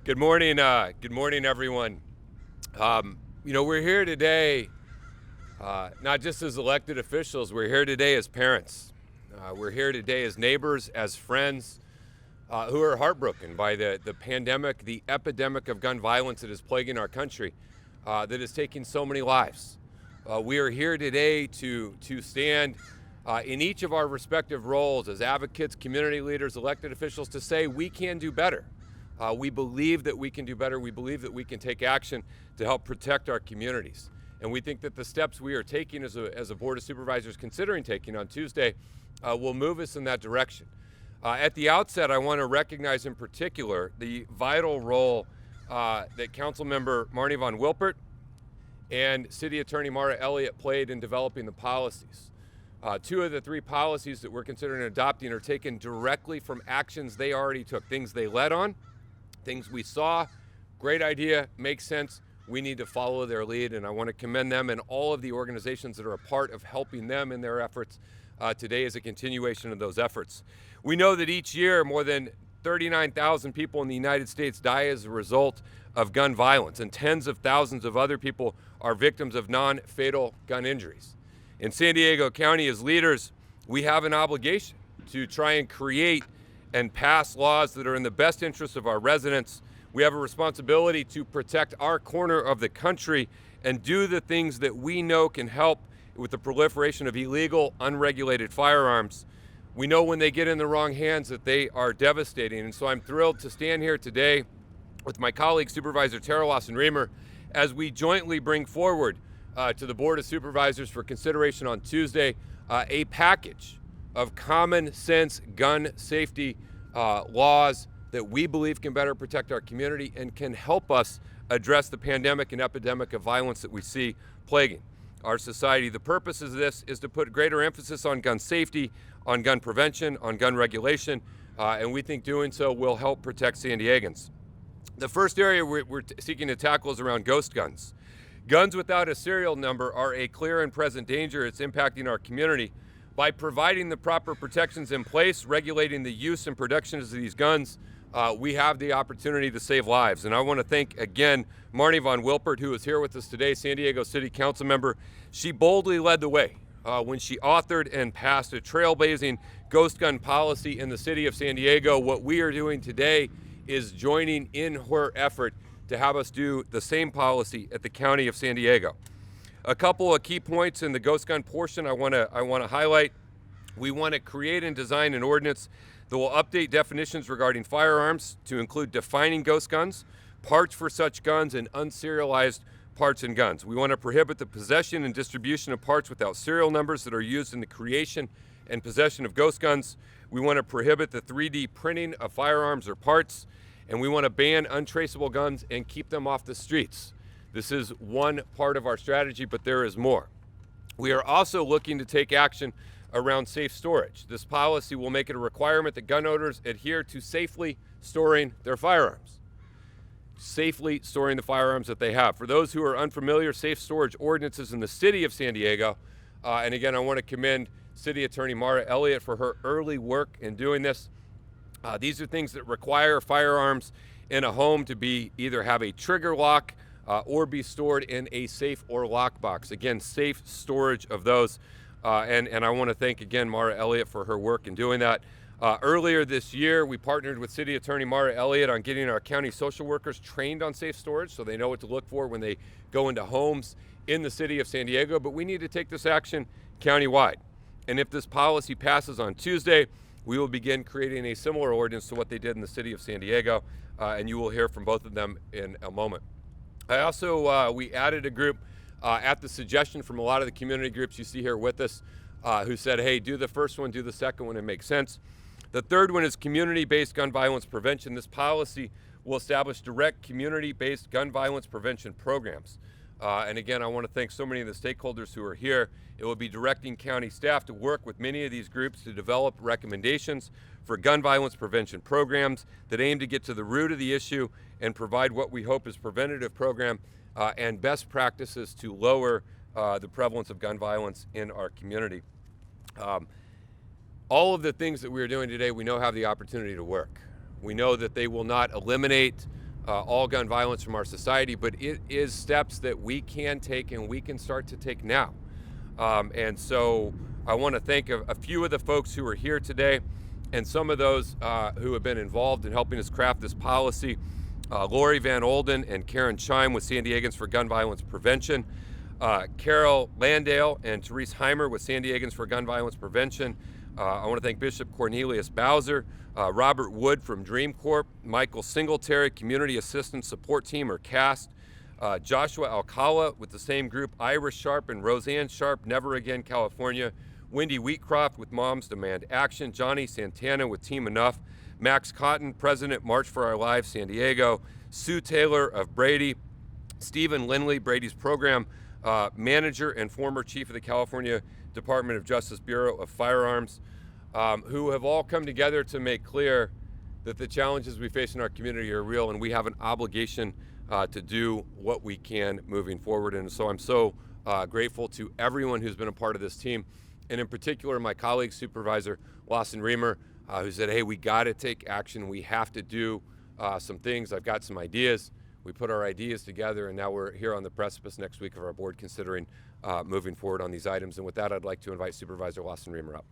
Good morning. Good morning, everyone. We're here today, not just as elected officials. We're here today as parents. We're here today as neighbors, as friends, who are heartbroken by the pandemic, the epidemic of gun violence that is plaguing our country, that is taking so many lives. We are here today to stand in each of our respective roles as advocates, community leaders, elected officials, to say we can do better. We believe that we can do better. We believe that we can take action to help protect our communities. And we think that the steps we are taking as a Board of Supervisors, considering taking on Tuesday, will move us in that direction. At the outset, I want to recognize in particular the vital role that Councilmember Marnie Von Wilpert and City Attorney Mara Elliott played in developing the policies. Two of the three policies that we're considering adopting are taken directly from actions they already took, things they led on, things we saw. Great idea, makes sense. We need to follow their lead, and I want to commend them and all of the organizations that are a part of helping them in their efforts. Today is a continuation of those efforts. We know that each year more than 39,000 people in the United States die as a result of gun violence, and tens of thousands of other people are victims of non-fatal gun injuries. In San Diego County, as leaders, we have an obligation to try and create and pass laws that are in the best interest of our residents. We have a responsibility to protect our corner of the country and do the things that we know can help with the proliferation of illegal, unregulated firearms. We know when they get in the wrong hands that they are devastating. And so I'm thrilled to stand here today with my colleague, Supervisor Tara Lawson-Remer, as we jointly bring forward to the Board of Supervisors for consideration on Tuesday a package of common sense gun safety laws that we believe can better protect our community and can help us address the pandemic and epidemic of violence that we see plaguing our society. The purpose of this is to put greater emphasis on gun safety, on gun prevention, on gun regulation, and we think doing so will help protect San Diegans. The first area we're seeking to tackle is around ghost guns. Guns without a serial number are a clear and present danger. It's impacting our community. By providing the proper protections in place, regulating the use and production of these guns, we have the opportunity to save lives. And I want to thank again Marnie Von Wilpert, who is here with us today, San Diego City Council member. She boldly led the way when she authored and passed a trailblazing ghost gun policy in the city of San Diego. What we are doing today is joining in her effort to have us do the same policy at the County of San Diego. A couple of key points in the ghost gun portion I want to highlight. We want to create and design an ordinance that will update definitions regarding firearms to include defining ghost guns, parts for such guns, and unserialized parts and guns. We want to prohibit the possession and distribution of parts without serial numbers that are used in the creation and possession of ghost guns. We want to prohibit the 3D printing of firearms or parts, and we want to ban untraceable guns and keep them off the streets. This is one part of our strategy, but there is more. We are also looking to take action around safe storage. This policy will make it a requirement that gun owners adhere to safely storing their firearms. Safely storing the firearms that they have. For those who are unfamiliar, safe storage ordinances in the city of San Diego, and again, I want to commend City Attorney Mara Elliott for her early work in doing this. These are things that require firearms in a home to be either have a trigger lock or be stored in a safe or lockbox. Again, safe storage of those. And I want to thank again Mara Elliott for her work in doing that. Earlier this year, we partnered with City Attorney Mara Elliott on getting our county social workers trained on safe storage so they know what to look for when they go into homes in the city of San Diego. But we need to take this action countywide. And if this policy passes on Tuesday, we will begin creating a similar ordinance to what they did in the city of San Diego. And you will hear from both of them in a moment. I also, we added a group at the suggestion from a lot of the community groups you see here with us who said, hey, do the first one, do the second one, it makes sense. The third one is community-based gun violence prevention. This policy will establish direct community-based gun violence prevention programs. And again, I want to thank so many of the stakeholders who are here. It will be directing county staff to work with many of these groups to develop recommendations for gun violence prevention programs that aim to get to the root of the issue and provide what we hope is preventative program and best practices to lower the prevalence of gun violence in our community. All of the things that we are doing today, we know have the opportunity to work. We know that they will not eliminate all gun violence from our society, but it is steps that we can take and we can start to take now. And so I want to thank a few of the folks who are here today and some of those who have been involved in helping us craft this policy. Lori Van Olden and Karen Chime with San Diegans for Gun Violence Prevention. Carol Landale and Therese Heimer with San Diegans for Gun Violence Prevention. I want to thank Bishop Cornelius Bowser, Robert Wood from Dream Corp, Michael Singletary, Community Assistance Support Team, or CAST, Joshua Alcala with the same group, Iris Sharp and Roseanne Sharp, Never Again California, Wendy Wheatcroft with Moms Demand Action, Johnny Santana with Team Enough, Max Cotton, President, March for Our Lives, San Diego, Sue Taylor of Brady, Stephen Lindley, Brady's program manager and former chief of the California Department of Justice Bureau of Firearms, who have all come together to make clear that the challenges we face in our community are real and we have an obligation to do what we can moving forward. And so I'm so grateful to everyone who's been a part of this team, and in particular my colleague Supervisor Lawson Reamer, who said, hey, we got to take action. We have to do some things. I've got some ideas. We put our ideas together, and now we're here on the precipice next week of our board considering moving forward on these items. And with that, I'd like to invite Supervisor Lawson Reamer up.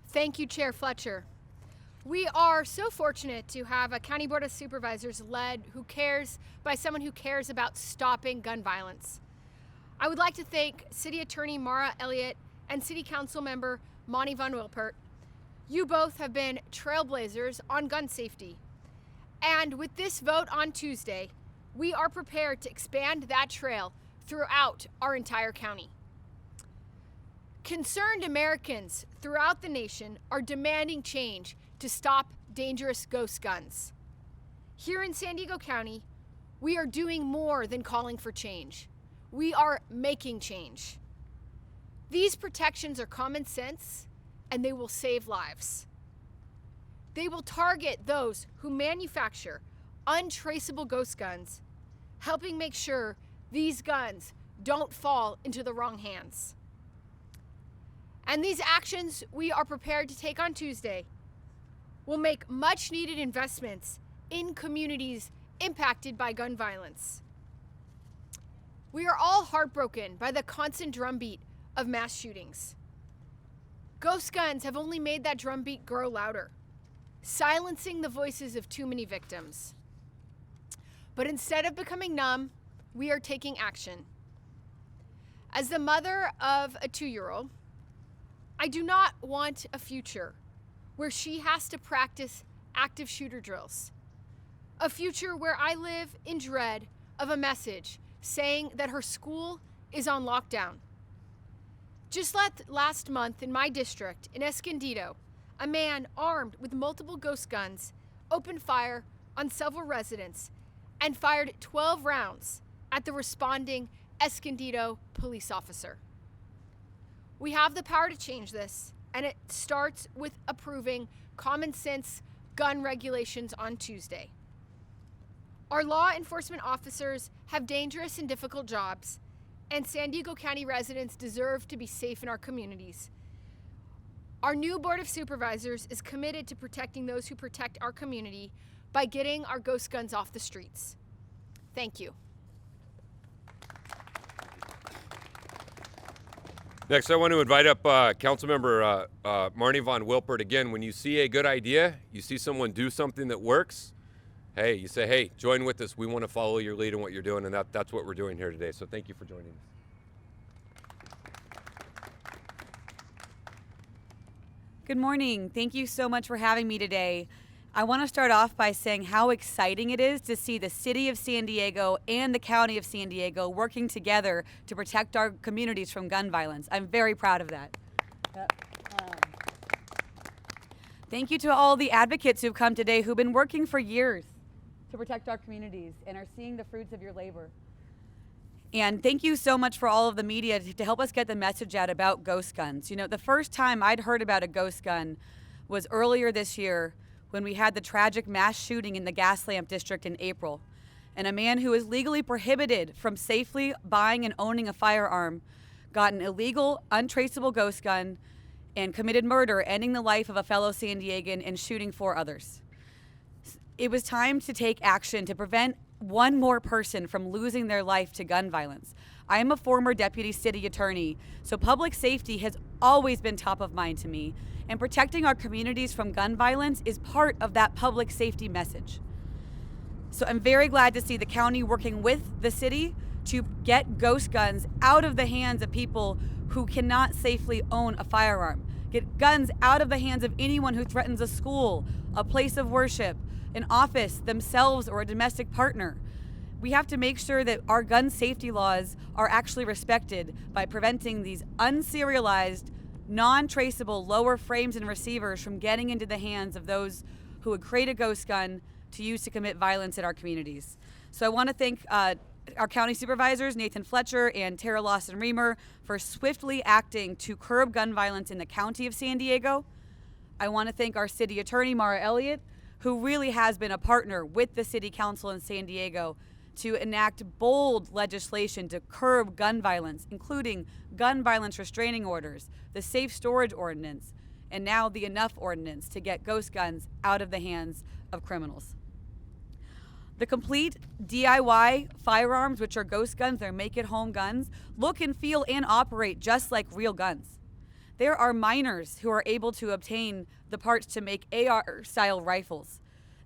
Thank you, Chair Fletcher. We are so fortunate to have a County Board of Supervisors led by someone who cares about stopping gun violence. I would like to thank City Attorney Mara Elliott and City Council Member Monty Von Wilpert. You both have been trailblazers on gun safety. And with this vote on Tuesday, we are prepared to expand that trail throughout our entire county. Concerned Americans throughout the nation are demanding change to stop dangerous ghost guns. Here in San Diego County, we are doing more than calling for change. We are making change. These protections are common sense, and they will save lives. They will target those who manufacture untraceable ghost guns, helping make sure these guns don't fall into the wrong hands. And these actions we are prepared to take on Tuesday will make much needed investments in communities impacted by gun violence. We are all heartbroken by the constant drumbeat of mass shootings. Ghost guns have only made that drumbeat grow louder, silencing the voices of too many victims. But instead of becoming numb, we are taking action. As the mother of a 2-year-old, I do not want a future where she has to practice active shooter drills. A future where I live in dread of a message saying that her school is on lockdown. Just last month in my district, in Escondido, a man armed with multiple ghost guns opened fire on several residents and fired 12 rounds at the responding Escondido police officer. We have the power to change this, and it starts with approving common sense gun regulations on Tuesday. Our law enforcement officers have dangerous and difficult jobs, and San Diego County residents deserve to be safe in our communities. Our new Board of Supervisors is committed to protecting those who protect our community by getting our ghost guns off the streets. Thank you. Next, I want to invite up Councilmember Marnie Von Wilpert. Again, when you see a good idea, you see someone do something that works, hey, you say, hey, join with us. We want to follow your lead in what you're doing, and that's what we're doing here today. So thank you for joining us. Good morning. Thank you so much for having me today. I want to start off by saying how exciting it is to see the City of San Diego and the County of San Diego working together to protect our communities from gun violence. I'm very proud of that. Thank you to all the advocates who've come today who've been working for years to protect our communities and are seeing the fruits of your labor. And thank you so much for all of the media to help us get the message out about ghost guns. You know, the first time I'd heard about a ghost gun was earlier this year when we had the tragic mass shooting in the Gaslamp District in April. And a man who is legally prohibited from safely buying and owning a firearm got an illegal, untraceable ghost gun and committed murder, ending the life of a fellow San Diegan and shooting 4 others. It was time to take action to prevent one more person from losing their life to gun violence. I am a former deputy city attorney, so public safety has always been top of mind to me, and protecting our communities from gun violence is part of that public safety message. So I'm very glad to see the county working with the city to get ghost guns out of the hands of people who cannot safely own a firearm. Get guns out of the hands of anyone who threatens a school, a place of worship, an office, themselves, or a domestic partner. We have to make sure that our gun safety laws are actually respected by preventing these unserialized, non-traceable lower frames and receivers from getting into the hands of those who would create a ghost gun to use to commit violence in our communities. So I want to thank our county supervisors, Nathan Fletcher and Tara Lawson-Reamer, for swiftly acting to curb gun violence in the county of San Diego. I want to thank our city attorney, Mara Elliott, who really has been a partner with the city council in San Diego to enact bold legislation to curb gun violence, including gun violence restraining orders, the safe storage ordinance, and now the Enough ordinance to get ghost guns out of the hands of criminals. The complete DIY firearms, which are ghost guns, they're make-at-home guns, look and feel and operate just like real guns. There are minors who are able to obtain the parts to make AR-style rifles.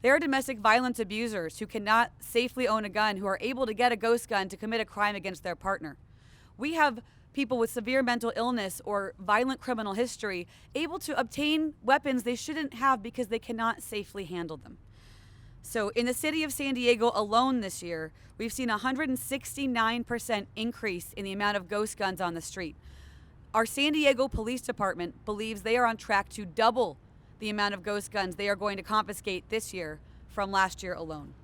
There are domestic violence abusers who cannot safely own a gun who are able to get a ghost gun to commit a crime against their partner. We have people with severe mental illness or violent criminal history able to obtain weapons they shouldn't have because they cannot safely handle them. So in the city of San Diego alone this year, we've seen a 169% increase in the amount of ghost guns on the street. Our San Diego Police Department believes they are on track to double the amount of ghost guns they are going to confiscate this year from last year alone.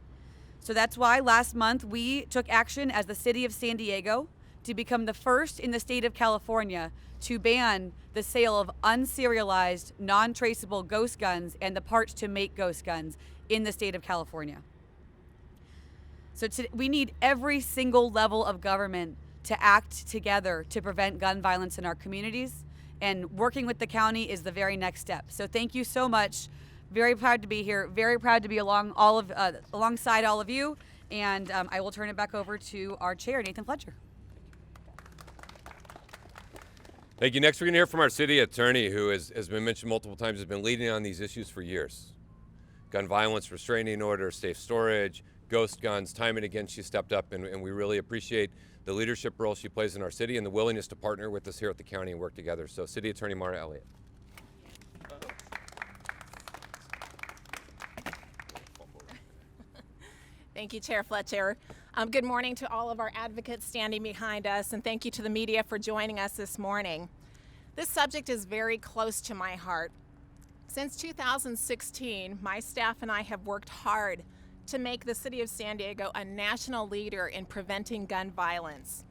So that's why last month we took action as the city of San Diego to become the first in the state of California to ban the sale of unserialized, non-traceable ghost guns and the parts to make ghost guns in the state of California. So we need every single level of government to act together to prevent gun violence in our communities, and working with the county is the very next step. So thank you so much. Very proud to be here. Very proud to be alongside all of you. And I will turn it back over to our chair, Nathan Fletcher. Thank you. Next, we're going to hear from our city attorney, who has been mentioned multiple times, has been leading on these issues for years. Gun violence, restraining orders, safe storage, ghost guns. Time and again, she stepped up, and we really appreciate the leadership role she plays in our city and the willingness to partner with us here at the county and work together. So, City Attorney Mara Elliott. Thank you, Chair Fletcher. Good morning to all of our advocates standing behind us, and thank you to the media for joining us this morning. This subject is very close to my heart. Since 2016, my staff and I have worked hard to make the city of San Diego a national leader in preventing gun violence.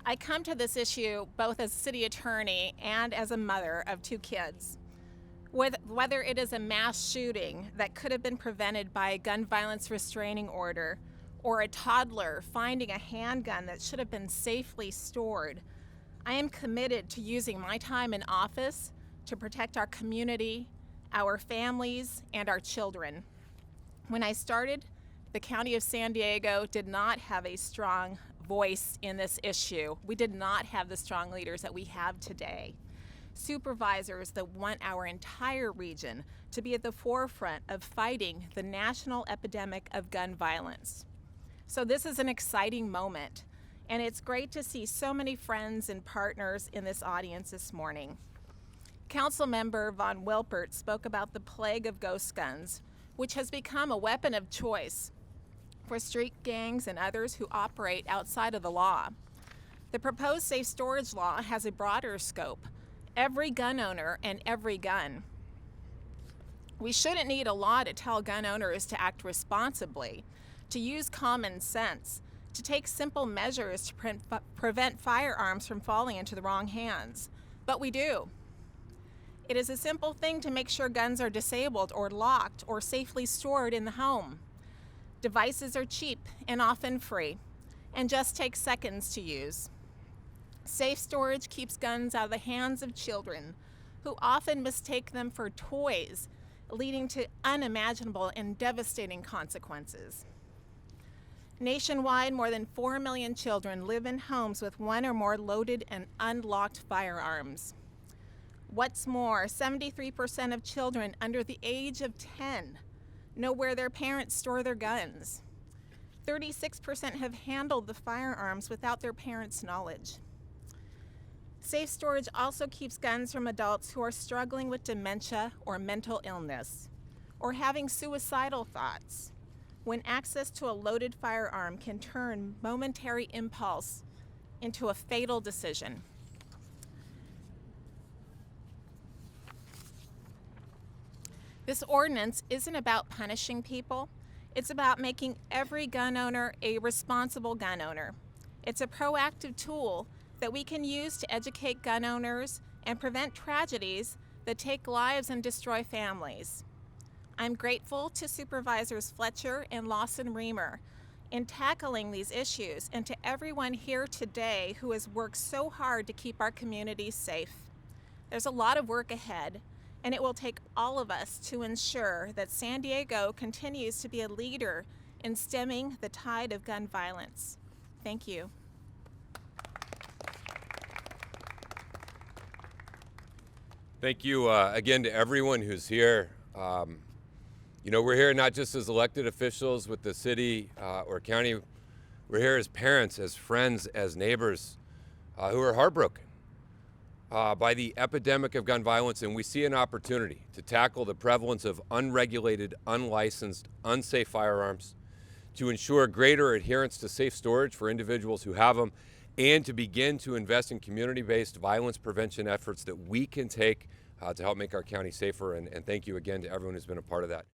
I come to this issue both as city attorney and as a mother of 2 kids. Whether it is a mass shooting that could have been prevented by a gun violence restraining order, or a toddler finding a handgun that should have been safely stored, I am committed to using my time in office to protect our community, our families, and our children. When I started, the County of San Diego did not have a strong voice in this issue. We did not have the strong leaders that we have today. Supervisors that want our entire region to be at the forefront of fighting the national epidemic of gun violence. So this is an exciting moment, and it's great to see so many friends and partners in this audience this morning. Councilmember Von Wilpert spoke about the plague of ghost guns, which has become a weapon of choice for street gangs and others who operate outside of the law. The proposed safe storage law has a broader scope: every gun owner and every gun. We shouldn't need a law to tell gun owners to act responsibly, to use common sense, to take simple measures to prevent firearms from falling into the wrong hands. But we do. It is a simple thing to make sure guns are disabled or locked or safely stored in the home. Devices are cheap and often free, and just take seconds to use. Safe storage keeps guns out of the hands of children, who often mistake them for toys, leading to unimaginable and devastating consequences. Nationwide, more than 4 million children live in homes with one or more loaded and unlocked firearms. What's more, 73% of children under the age of 10 know where their parents store their guns. 36% have handled the firearms without their parents' knowledge. Safe storage also keeps guns from adults who are struggling with dementia or mental illness, or having suicidal thoughts, when access to a loaded firearm can turn momentary impulse into a fatal decision. This ordinance isn't about punishing people. It's about making every gun owner a responsible gun owner. It's a proactive tool that we can use to educate gun owners and prevent tragedies that take lives and destroy families. I'm grateful to Supervisors Fletcher and Lawson-Remer in tackling these issues, and to everyone here today who has worked so hard to keep our communities safe. There's a lot of work ahead, and it will take all of us to ensure that San Diego continues to be a leader in stemming the tide of gun violence. Thank you. Thank you again to everyone who's here. You know, we're here not just as elected officials with the city or county. We're here as parents, as friends, as neighbors who are heartbroken by the epidemic of gun violence, and we see an opportunity to tackle the prevalence of unregulated, unlicensed, unsafe firearms, to ensure greater adherence to safe storage for individuals who have them, and to begin to invest in community-based violence prevention efforts that we can take to help make our county safer. And thank you again to everyone who's been a part of that.